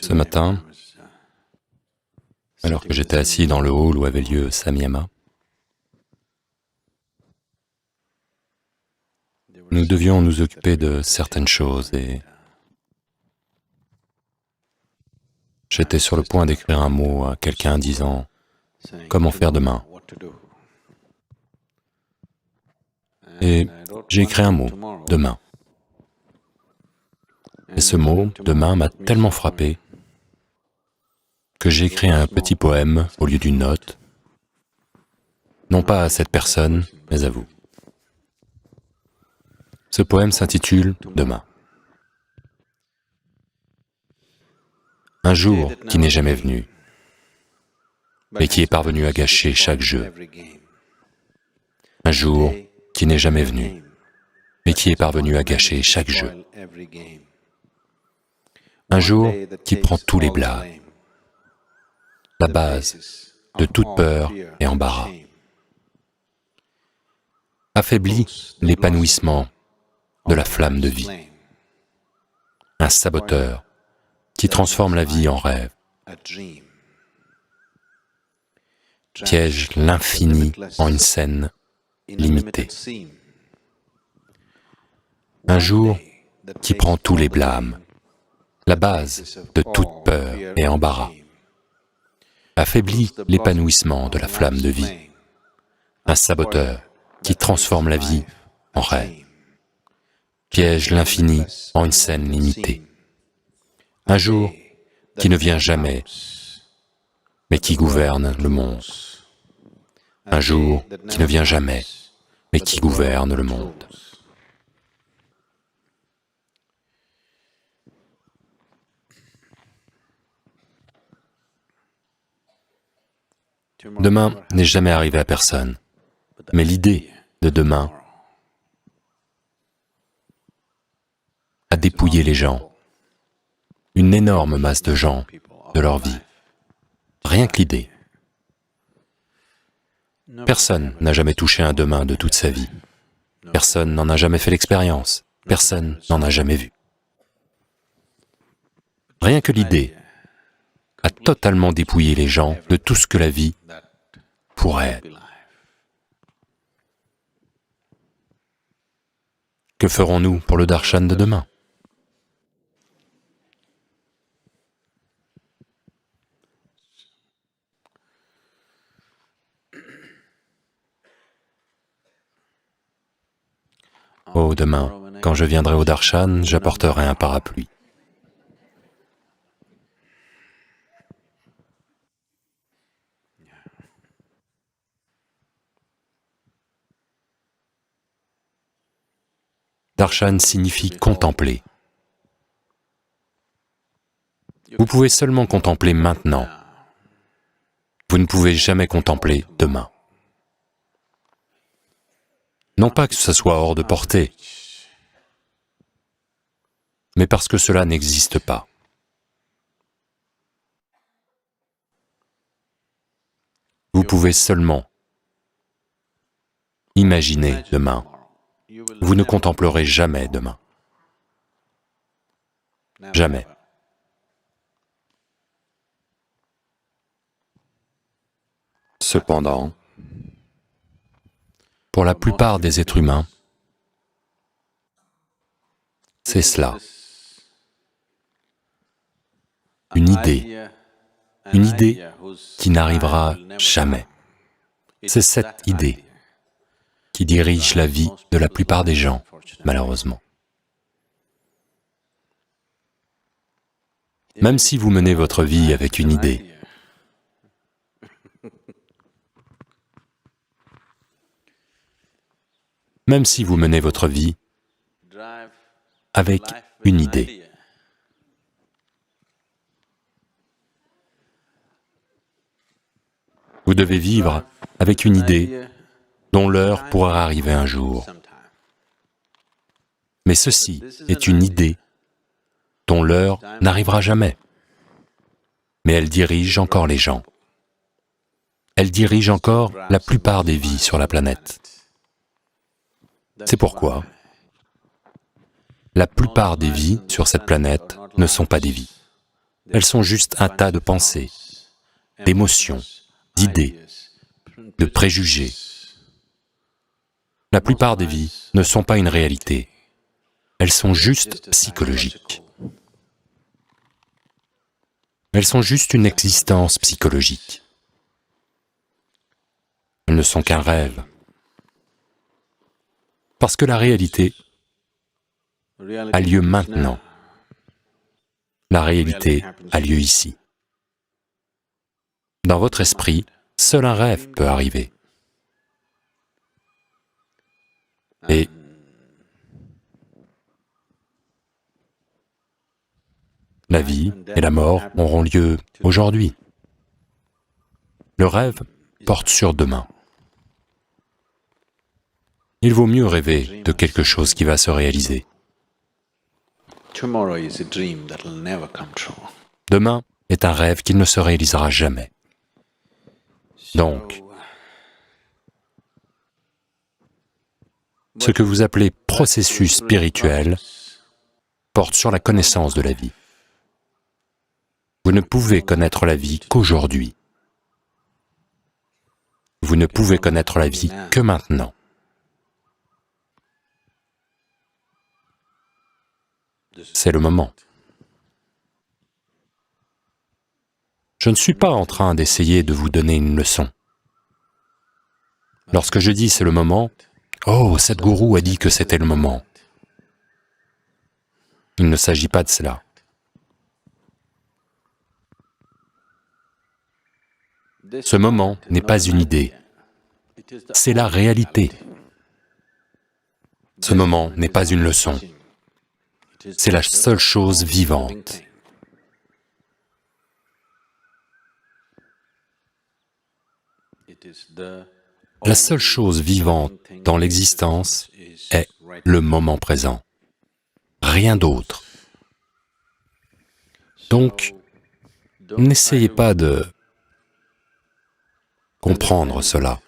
Ce matin, alors que j'étais assis dans le hall où avait lieu Samyama, nous devions nous occuper de certaines choses et j'étais sur le point d'écrire un mot à quelqu'un disant « Comment faire demain ?» Et j'ai écrit un mot « Demain ». Et ce mot « Demain » m'a tellement frappé que j'ai écrit un petit poème au lieu d'une note, non pas à cette personne, mais à vous. Ce poème s'intitule « Demain ». Un jour qui n'est jamais venu, et qui est parvenu à gâcher chaque jeu. Un jour qui n'est jamais venu, mais qui est parvenu à gâcher chaque jeu. Un jour qui prend tous les blâmes, la base de toute peur et embarras. Affaiblit l'épanouissement de la flamme de vie. Un saboteur qui transforme la vie en rêve. Piège l'infini en une scène limitée. Un jour qui prend tous les blâmes, la base de toute peur et embarras. Affaiblit l'épanouissement de la flamme de vie. Un saboteur qui transforme la vie en rêve. Piège l'infini en une scène limitée. Un jour qui ne vient jamais, mais qui gouverne le monde. Un jour qui ne vient jamais, mais qui gouverne le monde. Demain n'est jamais arrivé à personne, mais l'idée de demain a dépouillé les gens, une énorme masse de gens, de leur vie. Rien que l'idée. Personne n'a jamais touché un demain de toute sa vie. Personne n'en a jamais fait l'expérience. Personne n'en a jamais vu. Rien que l'idée a totalement dépouillé les gens de tout ce que la vie pourrait être. Que ferons-nous pour le darshan de demain? Oh, demain, quand je viendrai au darshan, j'apporterai un parapluie. Darshan signifie contempler. Vous pouvez seulement contempler maintenant. Vous ne pouvez jamais contempler demain. Non pas que ce soit hors de portée, mais parce que cela n'existe pas. Vous pouvez seulement imaginer demain. Vous ne contemplerez jamais demain. Jamais. Cependant, pour la plupart des êtres humains, c'est cela. Une idée qui n'arrivera jamais. C'est cette idée qui dirige la vie de la plupart des gens, malheureusement. Même si vous menez votre vie avec une idée, même si vous menez votre vie avec une idée, vous devez vivre avec une idée dont l'heure pourra arriver un jour. Mais ceci est une idée dont l'heure n'arrivera jamais. Mais elle dirige encore les gens. Elle dirige encore la plupart des vies sur la planète. C'est pourquoi la plupart des vies sur cette planète ne sont pas des vies. Elles sont juste un tas de pensées, d'émotions, d'idées, de préjugés. La plupart des vies ne sont pas une réalité. Elles sont juste psychologiques. Elles sont juste une existence psychologique. Elles ne sont qu'un rêve. Parce que la réalité a lieu maintenant. La réalité a lieu ici. Dans votre esprit, seul un rêve peut arriver. Et la vie et la mort auront lieu aujourd'hui. Le rêve porte sur demain. Il vaut mieux rêver de quelque chose qui va se réaliser. Demain est un rêve qui ne se réalisera jamais. Donc, ce que vous appelez processus spirituel porte sur la connaissance de la vie. Vous ne pouvez connaître la vie qu'aujourd'hui. Vous ne pouvez connaître la vie que maintenant. C'est le moment. Je ne suis pas en train d'essayer de vous donner une leçon. Lorsque je dis c'est le moment, oh, Sadhguru a dit que c'était le moment. Il ne s'agit pas de cela. Ce moment n'est pas une idée, c'est la réalité. Ce moment n'est pas une leçon, c'est la seule chose vivante. La seule chose vivante dans l'existence est le moment présent, rien d'autre. Donc, n'essayez pas de comprendre cela,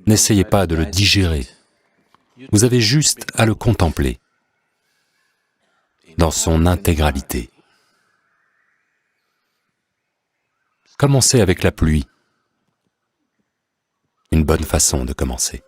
n'essayez pas de le digérer. Vous avez juste à le contempler dans son intégralité. Commencez avec la pluie. Une bonne façon de commencer.